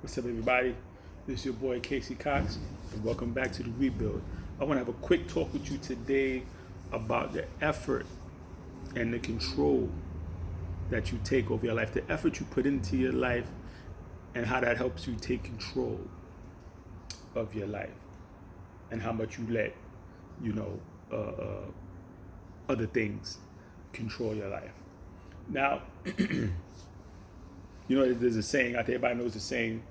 What's up, everybody? This is your boy Casey Cox, and welcome back to the Rebuild. I want to have a quick talk with you today about the effort and the control that you take over your life, the effort you put into your life, and how that helps you take control of your life, and how much you let, you know, other things control your life. Now, there's a saying out there. Everybody knows the saying.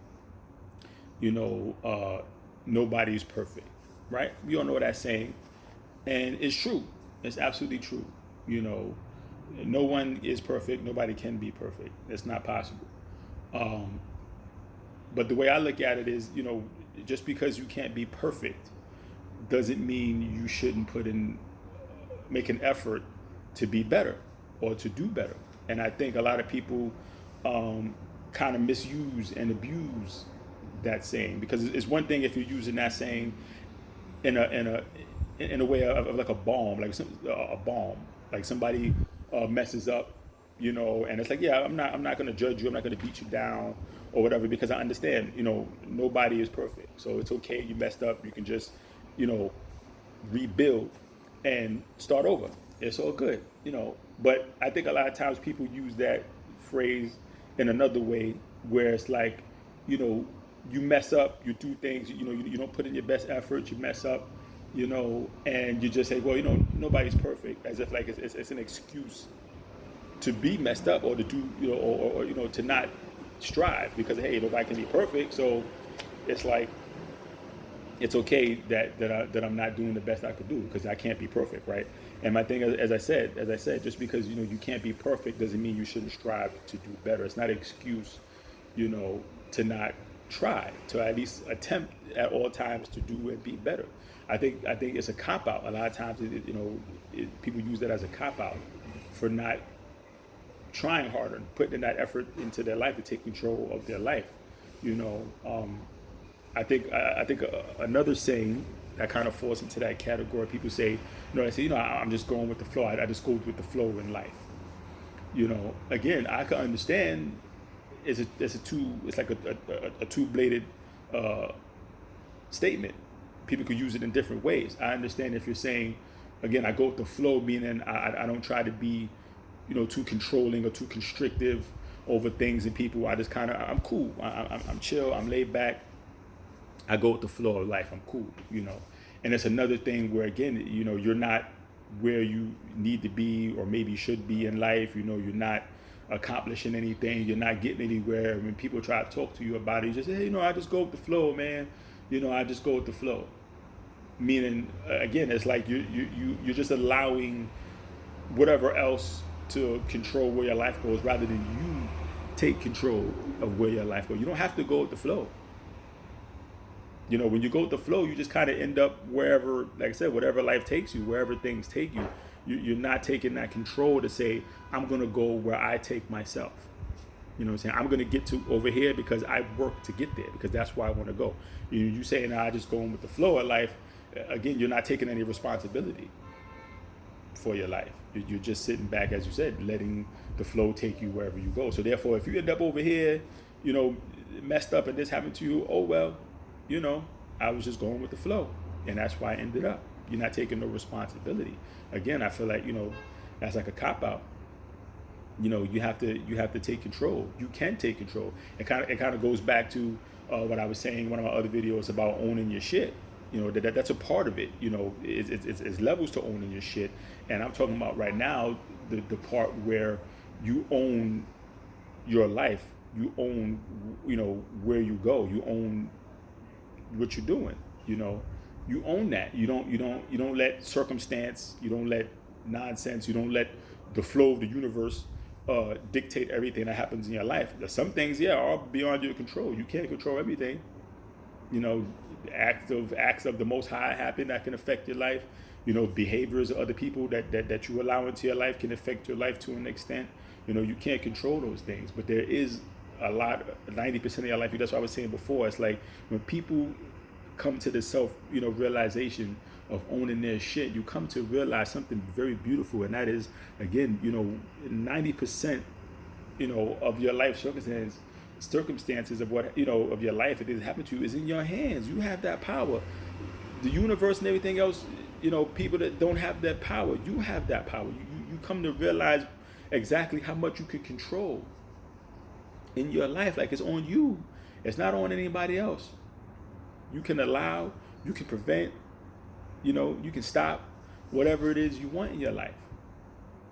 Nobody's perfect, right? We all know that saying, and it's true. It's absolutely true. No one is perfect. Nobody can be perfect. It's not possible. But the way I look at it is, just because you can't be perfect doesn't mean you shouldn't make an effort to be better or to do better. And I think a lot of people kind of misuse and abuse that saying, because it's one thing if you're using that saying in a way of like a bomb, like a bomb, like somebody messes up, and it's like, yeah, I'm not going to judge you, I'm not going to beat you down or whatever, because I understand, nobody is perfect, so it's okay, you messed up, you can just, rebuild and start over. It's all good, But I think a lot of times people use that phrase in another way, where it's like, you mess up, you do things, you don't put in your best effort, you mess up, and you just say, well, nobody's perfect, as if like it's an excuse to be messed up or to do, or to not strive, because hey, nobody can be perfect, so it's like it's okay that I'm not doing the best I could do because I can't be perfect, right? And my thing, as I said, just because you can't be perfect doesn't mean you shouldn't strive to do better. It's not an excuse, to not try, to at least attempt at all times to do and be better. I think it's a cop out. A lot of times, people use that as a cop out for not trying harder and putting in that effort into their life to take control of their life. You know, I think another saying that kind of falls into that category. People say, they say, I'm just going with the flow. I just go with the flow in life. Again, I can understand. It's like a two-bladed statement. People could use it in different ways. I understand if you're saying, again, I go with the flow, meaning I don't try to be, too controlling or too constrictive over things and people. I just I'm cool. I'm chill. I'm laid back. I go with the flow of life. I'm cool, And it's another thing where, again, you're not where you need to be or maybe should be in life. You're not accomplishing anything. You're not getting anywhere. When people try to talk to you about it, you just say, hey, I just go with the flow, man. I just go with the flow. Meaning, again, it's like you're just allowing whatever else to control where your life goes rather than you take control of where your life goes. You don't have to go with the flow. When you go with the flow, you just kind of end up wherever, like I said, whatever life takes you, wherever things take you. You're not taking that control to say, I'm going to go where I take myself. You know what I'm saying? I'm going to get to over here because I work to get there, because that's where I want to go. You saying, I just going with the flow of life. Again, you're not taking any responsibility for your life. You're just sitting back, as you said, letting the flow take you wherever you go. So therefore, if you end up over here, messed up and this happened to you, oh, well, I was just going with the flow, and that's why I ended up. You're not taking no responsibility. Again, I feel like, that's like a cop out. You have to take control. You can take control. It kind of goes back to what I was saying in one of my other videos about owning your shit. That's a part of it. It's levels to owning your shit, and I'm talking about right now the part where you own your life. You own, where you go. You own what you're doing. You own that. You don't let circumstance, you don't let nonsense, you don't let the flow of the universe dictate everything that happens in your life. There's some things, are beyond your control. You can't control everything. Acts of the Most High happen that can affect your life. Behaviors of other people that you allow into your life can affect your life to an extent. You can't control those things, but there is a lot, 90% of your life. That's what I was saying before. It's like when people come to the self, realization of owning their shit, you come to realize something very beautiful, and that is, again, 90%, of your life circumstance circumstances of what, of your life, if it happened to you, is in your hands. You have that power. The universe and everything else, people that don't have that power, you have that power. You come to realize exactly how much you can control in your life. Like, it's on you. It's not on anybody else. You can allow, you can prevent, you can stop whatever it is you want in your life.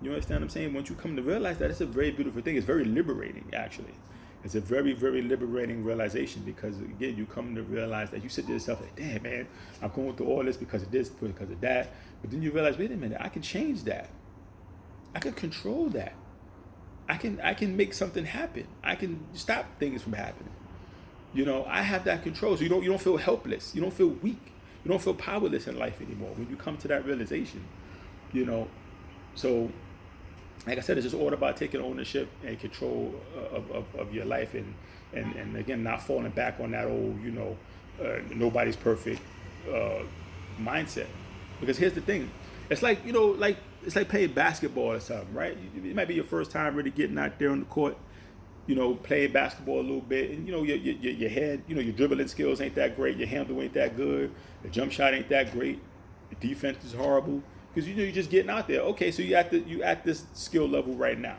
You understand what I'm saying? Once you come to realize that, it's a very beautiful thing. It's very liberating, actually. It's a very, very liberating realization, because, again, you come to realize that you sit to yourself like, damn, man, I'm going through all this because of this, because of that. But then you realize, wait a minute, I can change that. I can control that. I can make something happen. I can stop things from happening. I have that control. So you don't feel helpless. You don't feel weak. You don't feel powerless in life anymore when you come to that realization. So, like I said, it's just all about taking ownership and control of your life, and again, not falling back on that old, nobody's perfect mindset. Because here's the thing, it's like, it's like playing basketball or something, right? It might be your first time really getting out there on the court, playing basketball a little bit, and your head, your dribbling skills ain't that great, your handle ain't that good, the jump shot ain't that great, the defense is horrible. Because you're just getting out there. Okay, so you at this skill level right now.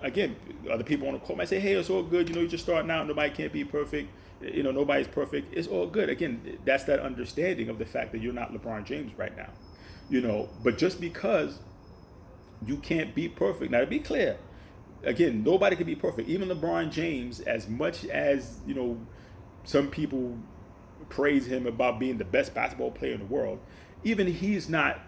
Again, other people on the court might say, hey, it's all good. You're just starting out. Nobody can't be perfect. Nobody's perfect. It's all good. Again, that's that understanding of the fact that you're not LeBron James right now. But just because you can't be perfect. Now, to be clear, again, nobody can be perfect. Even LeBron James, as much as, some people praise him about being the best basketball player in the world, even he's not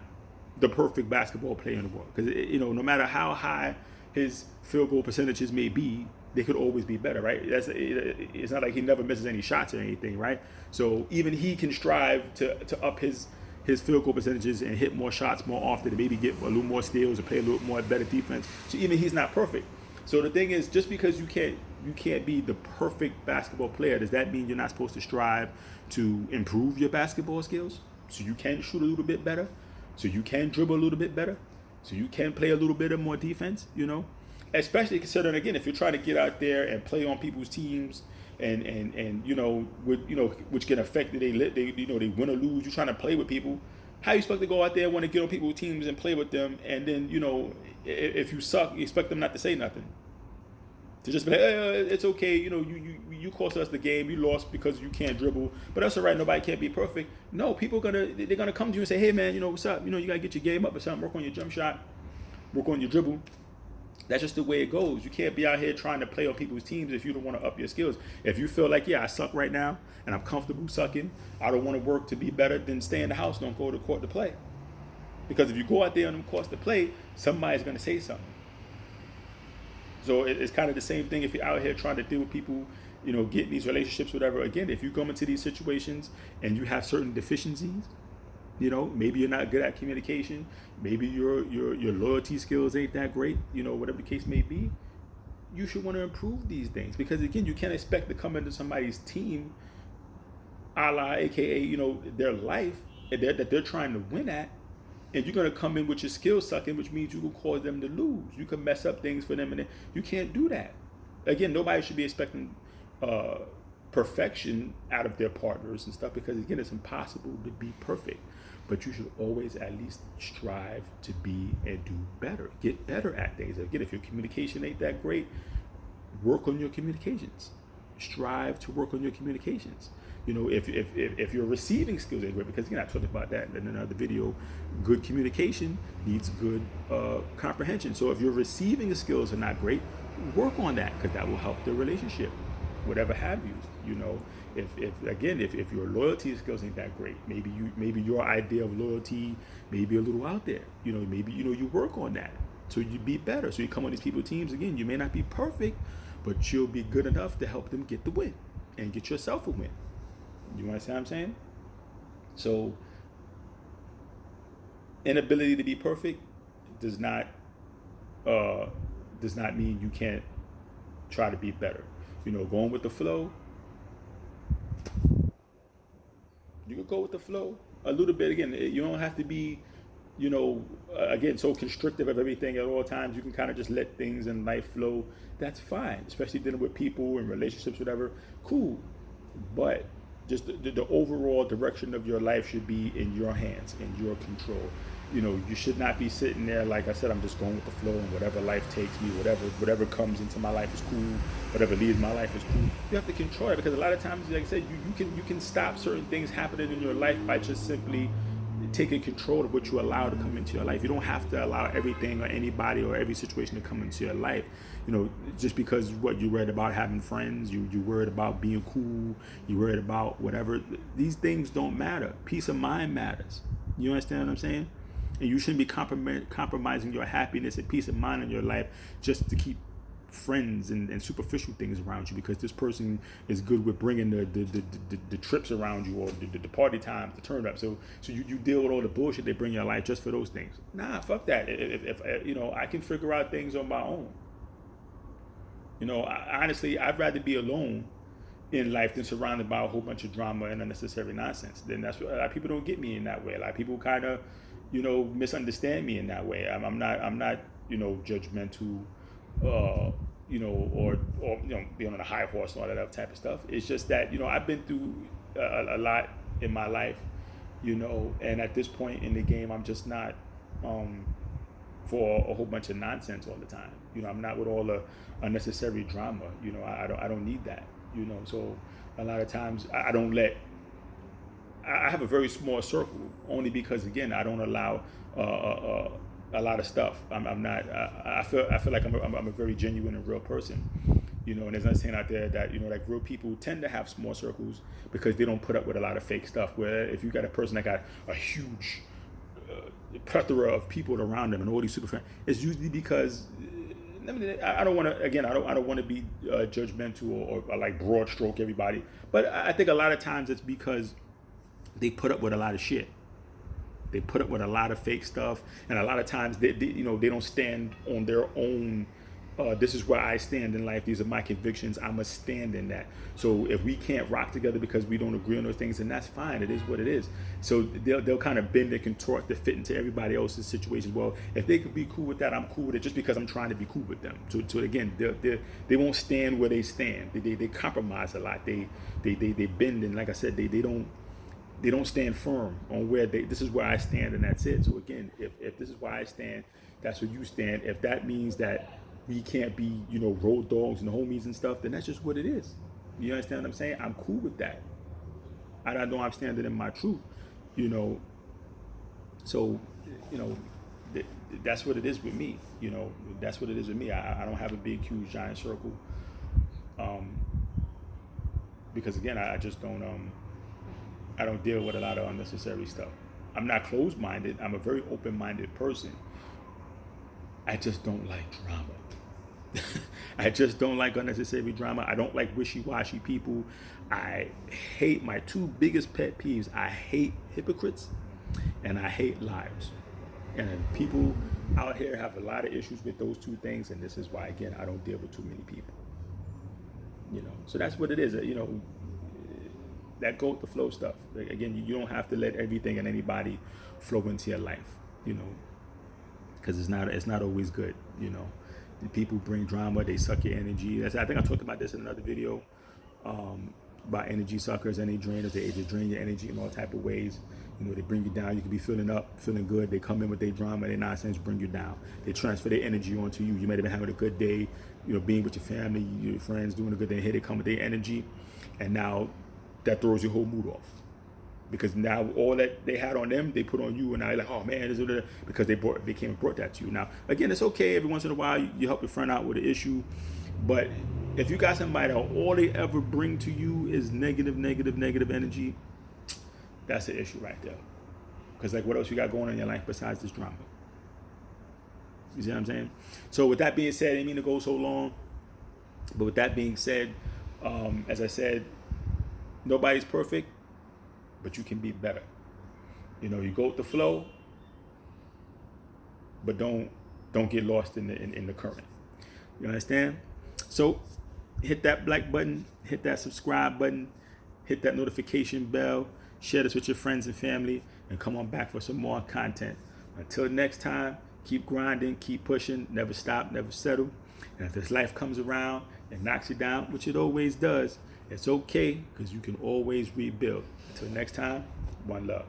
the perfect basketball player in the world. Because, no matter how high his field goal percentages may be, they could always be better, right? It's not like he never misses any shots or anything, right? So even he can strive to up his field goal percentages and hit more shots more often, and maybe get a little more steals or play a little more better defense. So even he's not perfect. So the thing is, just because you can't be the perfect basketball player, does that mean you're not supposed to strive to improve your basketball skills? So you can shoot a little bit better, so you can dribble a little bit better, so you can play a little bit of more defense, Especially considering, again, if you're trying to get out there and play on people's teams and which can affect they win or lose. You're trying to play with people. How you expect to go out there and want to get on people's teams and play with them, and then if you suck, you expect them not to say nothing? To just be like, it's okay, you cost us the game, you lost because you can't dribble, but that's all right, nobody can't be perfect. No, they're gonna come to you and say, hey man, what's up? You gotta get your game up or something, work on your jump shot, work on your dribble. That's just the way it goes. You can't be out here trying to play on people's teams if you don't want to up your skills. If you feel like, yeah, I suck right now and I'm comfortable sucking, I don't want to work to be better, then stay in the house, don't go to the court to play. Because if you go out there on them courts to play, somebody's gonna say something. So it's kind of the same thing if you're out here trying to deal with people, get in these relationships, whatever. Again, if you come into these situations and you have certain deficiencies, maybe you're not good at communication, maybe your loyalty skills ain't that great, whatever the case may be, you should want to improve these things. Because again, you can't expect to come into somebody's team, a la, aka, their life that they're trying to win at, and you're going to come in with your skills sucking, which means you can cause them to lose. You can mess up things for them, and you can't do that. Again, nobody should be expecting perfection out of their partners and stuff, because again, it's impossible to be perfect. But you should always at least strive to be and do better. Get better at things. Again, if your communication ain't that great, work on your communications. Strive to work on your communications. If your receiving skills ain't great, because again, I talked about that in another video, good communication needs good comprehension. So if your receiving skills are not great, work on that, because that will help the relationship, whatever have you. If your loyalty skills ain't that great, maybe your idea of loyalty may be a little out there. Maybe you work on that so you be better. So you come on these people's teams, again, you may not be perfect, but you'll be good enough to help them get the win and get yourself a win. You understand what I'm saying? So inability to be perfect does not mean you can't try to be better. Going with the flow. You can go with the flow a little bit. Again, you don't have to be again, so constrictive of everything at all times. You can kind of just let things in life flow. That's fine, especially dealing with people and relationships, whatever. Cool. But just the overall direction of your life should be in your hands, in your control. You should not be sitting there, like I said, I'm just going with the flow, and whatever life takes me, whatever comes into my life is cool, whatever leaves my life is cool. You have to control it, because a lot of times, like I said, you can stop certain things happening in your life by just simply taking control of what you allow to come into your life. You don't have to allow everything or anybody or every situation to come into your life. Just because what you worried about having friends, you worried about being cool, you worried about whatever. These things don't matter. Peace of mind matters. You understand what I'm saying? And you shouldn't be compromising your happiness and peace of mind in your life just to keep friends and superficial things around you, because this person is good with bringing the trips around you, or the party times, the turn up. So you deal with all the bullshit they bring in your life just for those things. Nah, fuck that. If I can figure out things on my own. Honestly, I'd rather be alone in life than surrounded by a whole bunch of drama and unnecessary nonsense. Then that's what a lot of people don't get me in that way. A lot of people kind of misunderstand me in that way. I'm not judgmental, or being on a high horse and all that other type of stuff. It's just that I've been through a lot in my life, and at this point in the game, I'm just not for a whole bunch of nonsense all the time. I'm not with all the unnecessary drama. I don't need that. So a lot of times I don't let. I have a very small circle, only because, again, I don't allow a lot of stuff. I'm not. I feel like I'm a very genuine and real person. And there's not saying out there that like real people tend to have small circles because they don't put up with a lot of fake stuff. Where if you got a person that got a huge plethora of people around them and all these super fans, it's usually because. I don't want to. Again, I don't want to be judgmental or like broad stroke everybody. But I think a lot of times it's because they put up with a lot of shit. They put up with a lot of fake stuff, and a lot of times they don't stand on their own. This is where I stand in life. These are my convictions. I must stand in that. So if we can't rock together because we don't agree on those things, then that's fine. It is what it is. So they'll kind of bend and contort to fit into everybody else's situation. Well, if they could be cool with that, I'm cool with it, just because I'm trying to be cool with them. So again, they won't stand where they stand. They compromise a lot. They bend, and like I said, they don't stand firm on where this is where I stand, and that's it. So again, if this is where I stand, that's where you stand. If that means that we can't be, road dogs and homies and stuff, then that's just what it is. You understand what I'm saying? I'm cool with that. I know I'm standing in my truth, So, that's what it is with me. That's what it is with me. I don't have a big, huge, giant circle. Because again, I just don't. I don't deal with a lot of unnecessary stuff. I'm not closed-minded. I'm a very open-minded person. I just don't like drama. I just don't like unnecessary drama. I don't like wishy-washy people. I hate my two biggest pet peeves. I hate hypocrites and I hate liars. And people out here have a lot of issues with those two things, and this is why, again, I don't deal with too many people. So that's what it is. That go with the flow stuff. Again, you don't have to let everything and anybody flow into your life, because it's not always good. The people bring drama, they suck your energy. I think I talked about this in another video, about energy suckers, energy drainers. They drain your energy in all type of ways. They bring you down. You can be feeling up, feeling good. They come in with their drama, their nonsense, bring you down. They transfer their energy onto you. You might have been having a good day, being with your family, your friends, doing a good day. Here they come with their energy, and now that throws your whole mood off. Because now all that they had on them, they put on you, and now you're like, oh man, this is because they came and brought that to you. Now, again, it's okay every once in a while you help your friend out with an issue, but if you got somebody that all they ever bring to you is negative energy, that's the issue right there. Because like, what else you got going on in your life besides this drama? You see what I'm saying? So with that being said, I didn't mean to go so long, but with that being said, as I said, nobody's perfect, but you can be better. You go with the flow, but don't get lost in the current. You understand? So hit that like button, hit that subscribe button, hit that notification bell, share this with your friends and family, and come on back for some more content. Until next time, keep grinding, keep pushing, never stop, never settle. And if this life comes around and knocks you down, which it always does, it's okay, because you can always rebuild. Until next time, one love.